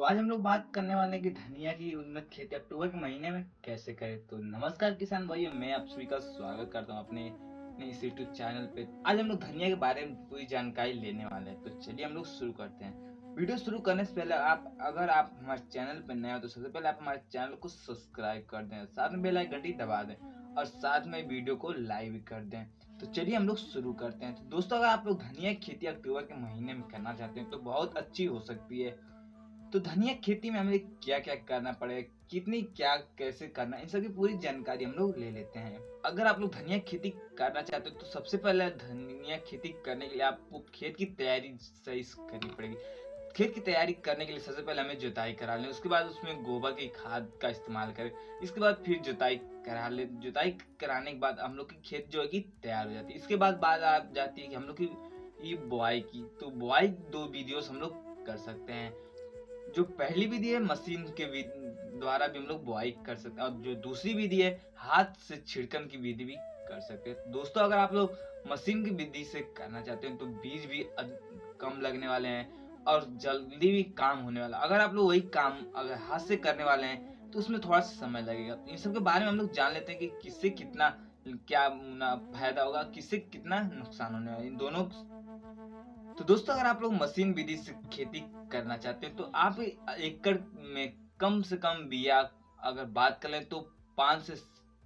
आज हम लोग बात करने वाले हैं कि धनिया की उन्नत खेती अक्टूबर के महीने में कैसे करें। तो नमस्कार किसान भाइयों, मैं आप सभी का स्वागत करता हूं अपने इस यूट्यूब चैनल पे। आज हम लोग धनिया के बारे में पूरी जानकारी लेने वाले हैं, तो चलिए हम लोग शुरू करते हैं। वीडियो शुरू करने से पहले अगर आप हमारे चैनल पर नए हो तो सबसे पहले आप हमारे चैनल को सब्सक्राइब कर दें, साथ में बेल आइकन घंटी दबा दें और साथ में वीडियो को लाइक भी कर दें। तो चलिए हम लोग शुरू करते हैं। तो दोस्तों, अगर आप लोग धनिया की खेती अक्टूबर के महीने में करना चाहते हैं तो बहुत अच्छी हो सकती है। तो धनिया खेती में हमें क्या क्या करना पड़ेगा, कितनी क्या कैसे करना, इन सबकी पूरी जानकारी हम लोग ले लेते हैं। अगर आप लोग धनिया खेती करना चाहते हो तो सबसे पहले धनिया खेती करने के लिए आपको खेत की तैयारी सही से करनी पड़ेगी। खेत की तैयारी करने के लिए सबसे पहले हमें जुताई करा लें, उसके बाद उसमें गोबर की खाद का इस्तेमाल करें। इसके बाद फिर जुताई करा ले। जुताई कराने के बाद हम लोग की खेत जो है कि तैयार हो जाती है। इसके बाद बात आ जाती है कि हम लोग की ये बुआई की। तो बुआई दो विधियों से हम लोग कर सकते हैं। जो पहली विधि है मशीन के द्वारा भी हम लोग बुआई कर सकते हैं, और जो दूसरी विधि है हाथ से छिड़कन की विधि भी कर सकते हैं। दोस्तों, अगर आप लोग मशीन की विधि से करना चाहते हैं तो बीज भी कम लगने वाले हैं और जल्दी भी काम होने वाला। अगर आप लोग वही काम अगर हाथ से करने वाले हैं तो उसमें थोड़ा समय लगेगा। इन सब के बारे में हम लोग जान लेते हैं कि किससे कितना क्या फायदा होगा, किससे कितना नुकसान होने वाला, इन दोनों। तो दोस्तों, अगर आप लोग मशीन विधि से खेती करना चाहते हैं तो आप एकड़ में कम से कम बिया अगर बात करें तो 5 से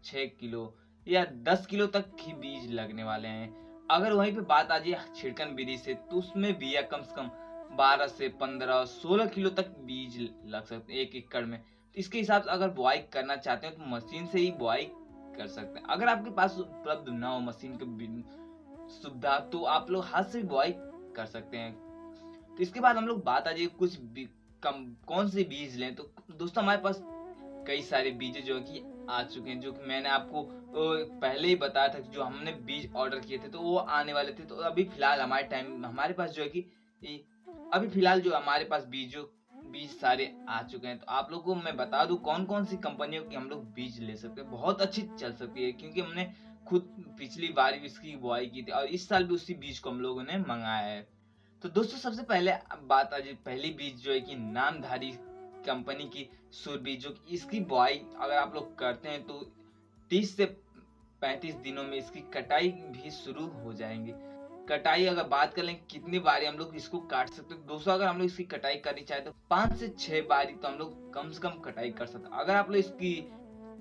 6 किलो या 10 किलो तक ही बीज लगने वाले हैं। अगर वहीं पे बात आ जाए छिड़कन विधि से तो उसमें बिया कम से कम 12 से 15 16 किलो तक बीज लग सकते हैं 1 एकड़ में। तो इसके हिसाब से अगर बुआई करना चाहते हैं तो मशीन से ही बुआई कर सकते हैं। अगर आपके पास उपलब्ध ना हो मशीन की सुविधा तो आप लोग हाथ से बुआई कर सकते हैं। तो इसके बाद हम लोग बात आ जाए कुछ कौन से बीज लें। तो दोस्तों, हमारे पास कई सारे बीज जो कि आ चुके हैं, जो कि मैंने आपको पहले ही बताया था। जो हमने बीज ऑर्डर किए थे तो वो आने वाले थे। तो अभी फिलहाल हमारे पास जो है कि अभी फिलहाल जो हमारे पास बीज सारे आ चुके हैं। तो आप लोगों को मैं बता दूं कौन कौन सी कंपनियों के हम लोग बीज ले सकते हैं, बहुत अच्छी चल सकती है, क्योंकि हमने खुद पिछली बार इसकी बुआई की थी और इस साल भी उसी बीज को हम लोगों ने मंगाया है। तो दोस्तों, सबसे पहले बात आ जाए पहली बीज जो है कि नामधारी कंपनी की सुर बीज, जो इसकी बुआई अगर आप लोग करते हैं तो 30 से 35 दिनों में इसकी कटाई भी शुरू हो जाएंगी। कटाई अगर बात कर लें कितनी बारी हम लोग इसको काट सकते हैं, दोस्तों अगर हम लोग इसकी कटाई करनी चाहे तो 5 से 6 बारी तो हम लोग कम से कम कटाई कर सकते हैं। अगर आप लोग इसकी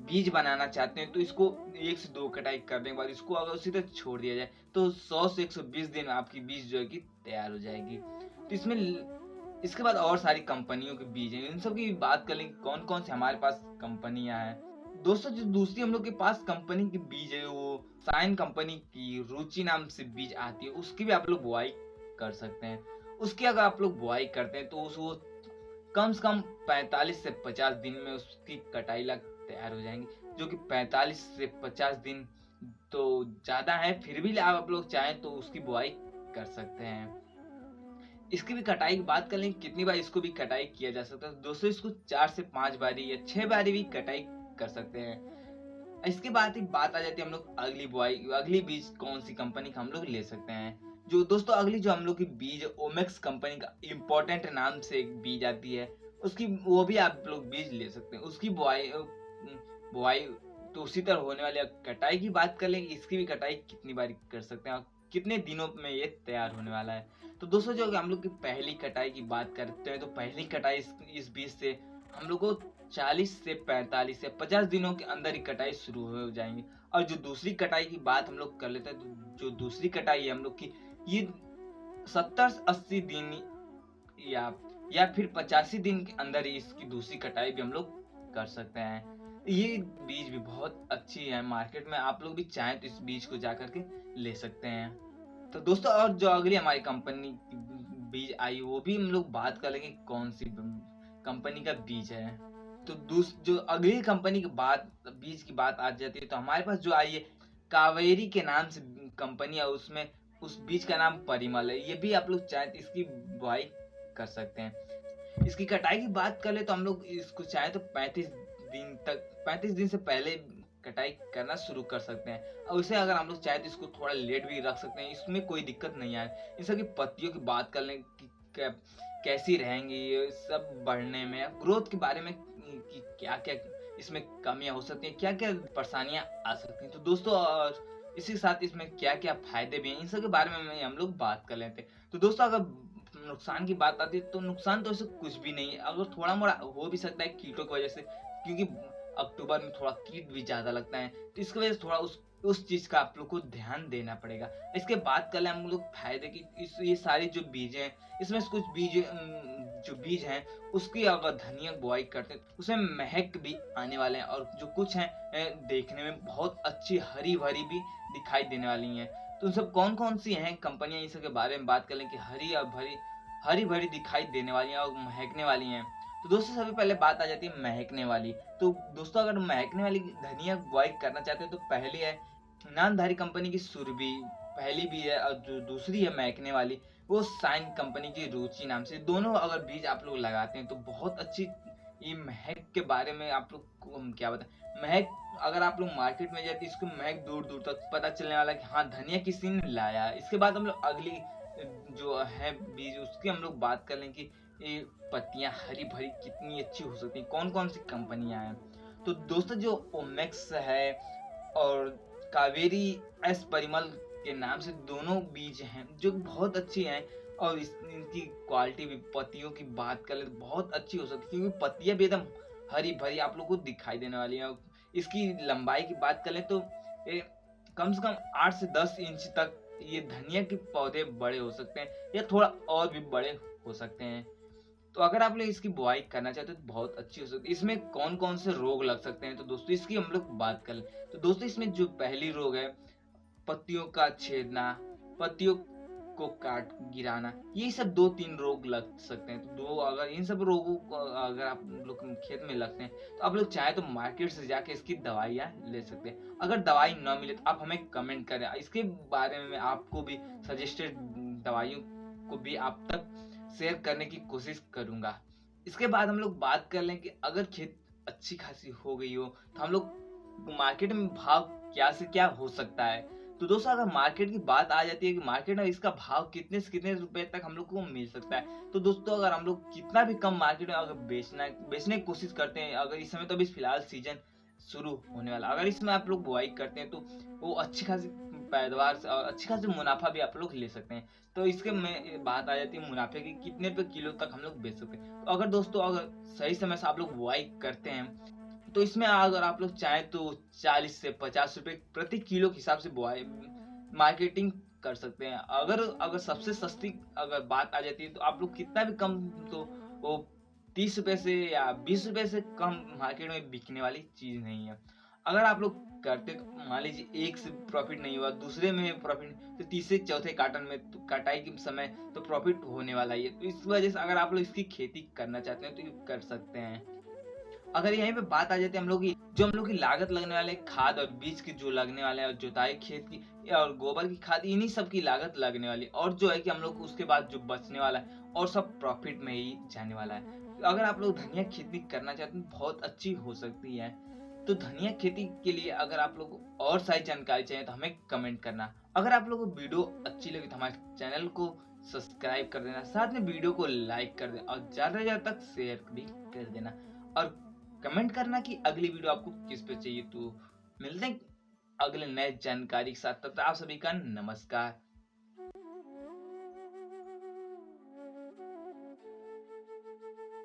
बीज बनाना चाहते हैं तो इसको 1 से 2 कटाई करने के बाद इसको अगर उसी तरह छोड़ दिया जाए तो 100 से 120 दिन आपकी बीज जो है कि तैयार हो जाएगी। तो इसके बाद और सारी कंपनियों के बीज हैं, इन सब की बात करें कौन कौन से हमारे पास कंपनियां हैं। दोस्तों, जो दूसरी हम लोग के पास कंपनी की बीज है वो साइन कंपनी की रुचि नाम से बीज आती है, उसकी भी आप लोग बुआई कर सकते हैं। उसकी अगर आप लोग बुआई करते हैं तो वो कम से कम 45 से 50 दिन में उसकी कटाई लग तैयार हो जाएंगी। जो कि 45 से 50 दिन तो ज्यादा है, फिर भी आप लोग चाहें तो उसकी बुआई कर सकते हैं। इसकी भी कटाई की बात कर लें कितनी बार इसको भी कटाई किया जा सकता है, दोस्तों इसको 4 से 5 बारी या 6 बारी भी कटाई कर सकते हैं। इसके बाद एक बात आ जाती है हम लोग अगली बीज कौन सी कंपनी का हम लोग ले सकते हैं। जो दोस्तों अगली जो हम लोग की बीज ओमेक्स कंपनी का इम्पोर्टेंट नाम से एक बीज आती है, उसकी वो भी आप लोग बीज ले सकते हैं। उसकी बुआई बुआई तो उसी तरह होने वाली है। कटाई की बात कर लेंगे, इसकी भी कटाई कितनी बारी कर सकते हैं और कितने दिनों में ये तैयार होने वाला है। तो दोस्तों, जो हम लोग की पहली कटाई की बात करते हैं तो पहली कटाई इस बीज से हम लोग को 40 से 45 से 50 दिनों के अंदर ही कटाई शुरू हो जाएंगी। और जो दूसरी कटाई की बात हम लोग कर लेते हैं तो जो दूसरी कटाई है हम लोग की ये 70 से 80 दिन या फिर 85 दिन के अंदर ही इसकी दूसरी कटाई भी हम लोग कर सकते हैं। ये बीज भी बहुत अच्छी है, मार्केट में आप लोग भी चाहें तो इस बीज को जाकर के ले सकते हैं। तो दोस्तों, और जो अगली हमारी कंपनी की बीज आई वो भी हम लोग बात करेंगे कौन सी कंपनी का बीज है। तो जो अगली कंपनी की बात बीज की बात आ जाती है तो हमारे पास जो आई है कावेरी के नाम से कंपनी है, उसमें उस बीज का नाम परिमल है। ये भी आप लोग चाहें तो इसकी बुआई कर सकते हैं। इसकी कटाई की बात कर ले तो हम लोग इसको चाहे तो 35 दिन से पहले कटाई करना शुरू कर सकते हैं। और उसे अगर हम लोग चाहे तो इसको थोड़ा लेट भी रख सकते हैं, इसमें कोई दिक्कत नहीं है। इन सबकी पत्तियों की बात कर लें कैसी रहेंगी ये सब बढ़ने में, ग्रोथ के बारे में कि क्या-क्या इसमें कमियाँ हो सकती हैं, क्या-क्या परेशानियाँ आ सकती हैं। तो दोस्तों और इसी के साथ इसमें क्या-क्या फ़ायदे भी हैं, इन सब के बारे में हम लोग बात कर लेते हैं। तो दोस्तों अगर नुकसान की बात आती है तो नुकसान तो ऐसे कुछ भी नहीं है, अगर थोड़ा-मोड़ा हो भी सकता है कीटों की वज़ह से, क्योंकि अक्टूबर में थोड़ा कीट भी ज़्यादा लगता है, तो इसकी वज़ह से थोड़ा उस चीज़ का आप लोग को ध्यान देना पड़ेगा। इसके बाद कर लें हम लोग फ़ायदे की, इस ये सारी जो बीज हैं, इसमें से कुछ बीज जो बीज हैं उसकी अगर धनिया बुआई करते हैं तो उसमें महक भी आने वाले हैं, और जो कुछ हैं देखने में बहुत अच्छी हरी-भरी भी दिखाई देने वाली हैं। तो उन सब कौन-कौन सी हैं कंपनियाँ, इन सब के बारे में बात कर लें कि हरी-भरी दिखाई देने वाली हैं और महकने वाली हैं। तो दोस्तों सबसे पहले बात आ जाती है महकने वाली। तो दोस्तों अगर महकने वाली धनिया बुआई करना चाहते हैं तो पहली है नामधारी कंपनी की सुरभि, पहली भी है, और जो दूसरी है महकने वाली वो शाइन कंपनी की रुचि नाम से। दोनों अगर बीज आप लोग लगाते हैं तो बहुत अच्छी ये महक के बारे में आप लोग को हम क्या बताएं। महक अगर आप लोग मार्केट में जाते इसको महक दूर दूर तक पता चलने वाला है कि हाँ धनिया किसी ने लाया है। इसके बाद हम लोग अगली जो है बीज उसकी हम लोग बात कर लें कि ये पत्तियां हरी भरी कितनी अच्छी हो सकती हैं, कौन कौन सी कंपनियां हैं। तो दोस्तों जो ओमेक्स है और कावेरी एस परिमल के नाम से दोनों बीज हैं जो बहुत अच्छी हैं, और इनकी क्वालिटी भी पत्तियों की बात करें तो बहुत अच्छी हो सकती है, क्योंकि पत्तियां भी एकदम हरी भरी आप लोग को दिखाई देने वाली हैं। इसकी लंबाई की बात करें तो ये कम से कम 8 से 10 इंच तक ये धनिया के पौधे बड़े हो सकते हैं, या थोड़ा और भी बड़े हो सकते हैं। तो अगर आप लोग इसकी बुआई करना चाहते हो तो बहुत अच्छी हो सकती है। इसमें कौन कौन से रोग लग सकते हैं तो दोस्तों इसकी हम लोग बात कर लें। तो दोस्तों इसमें जो पहली रोग है पत्तियों का छेदना, पत्तियों को काट गिराना, ये सब 2-3 रोग लग सकते हैं। तो दो अगर इन सब रोगों को अगर आप लोग खेत में लगते हैं तो आप लोग चाहे तो मार्केट से जाके इसकी दवाइयाँ ले सकते हैं। अगर दवाई ना मिले तो आप हमें कमेंट करें, इसके बारे में मैं आपको भी सजेस्टेड दवाइयों को भी आप तक शेयर करने की कोशिश करूंगा। इसके बाद हम लोग बात कर लें कि अगर खेत अच्छी खासी हो गई हो तो हम लोग मार्केट में भाव क्या से क्या हो सकता है। तो दोस्तों अगर मार्केट की बात आ जाती है कि मार्केट में इसका भाव कितने से कितने रुपए तक हम लोग को मिल सकता है, तो दोस्तों अगर हम लोग कितना भी कम मार्केट में अगर बेचने की कोशिश करते हैं, अगर इस समय तो अभी फिलहाल सीजन शुरू होने वाला, अगर इसमें आप लोग बुआई करते हैं तो वो अच्छी खासी पैदावार से और अच्छी खासी मुनाफा भी आप लोग ले सकते हैं। तो इसके में बात आ जाती है मुनाफे की, कितने रुपए किलो तक हम लोग बेच सकते हैं। तो अगर दोस्तों अगर सही समय से आप लोग बुआई करते हैं तो इसमें अगर आप लोग चाहें तो 40 से 50 रुपए प्रति किलो के हिसाब से बुआई मार्केटिंग कर सकते हैं। अगर अगर सबसे सस्ती अगर बात आ जाती है तो आप लोग कितना भी कम, तो वो 30 रुपए से या 20 रुपए से कम मार्केट में बिकने वाली चीज नहीं है। अगर आप लोग करते तो मान लीजिए एक से प्रॉफिट नहीं हुआ, दूसरे में प्रॉफिट, तो तीसरे चौथे कार्टन में तो कटाई के समय तो प्रॉफिट होने वाला ही है। तो इस वजह से अगर आप लोग इसकी खेती करना चाहते हैं तो ये कर सकते हैं। अगर यहीं पे बात आ जाती है हम लोग की जो हम लोग की लागत लगने वाले खाद और बीज की जो लगने वाले हैं, और जुताई खेत की और गोबर की खाद, इन्हीं सब की लागत लगने वाली है, और जो है कि हम लोग उसके बाद जो बचने वाला है और सब प्रॉफिट में ही जाने वाला है। तो अगर आप लोग धनिया खेती करना चाहते हैं बहुत अच्छी हो सकती है। तो धनिया खेती के लिए अगर आप लोग को और सारी जानकारी चाहिए तो हमें कमेंट करना। अगर आप लोगों को वीडियो अच्छी लगी तो हमारे चैनल को सब्सक्राइब कर देना, साथ में वीडियो को लाइक कर देना और ज्यादा से ज्यादा तक शेयर भी कर देना, और कमेंट करना कि अगली वीडियो आपको किस पे चाहिए। तो मिलते हैं अगले नए जानकारी के साथ, तब तक आप सभी का नमस्कार।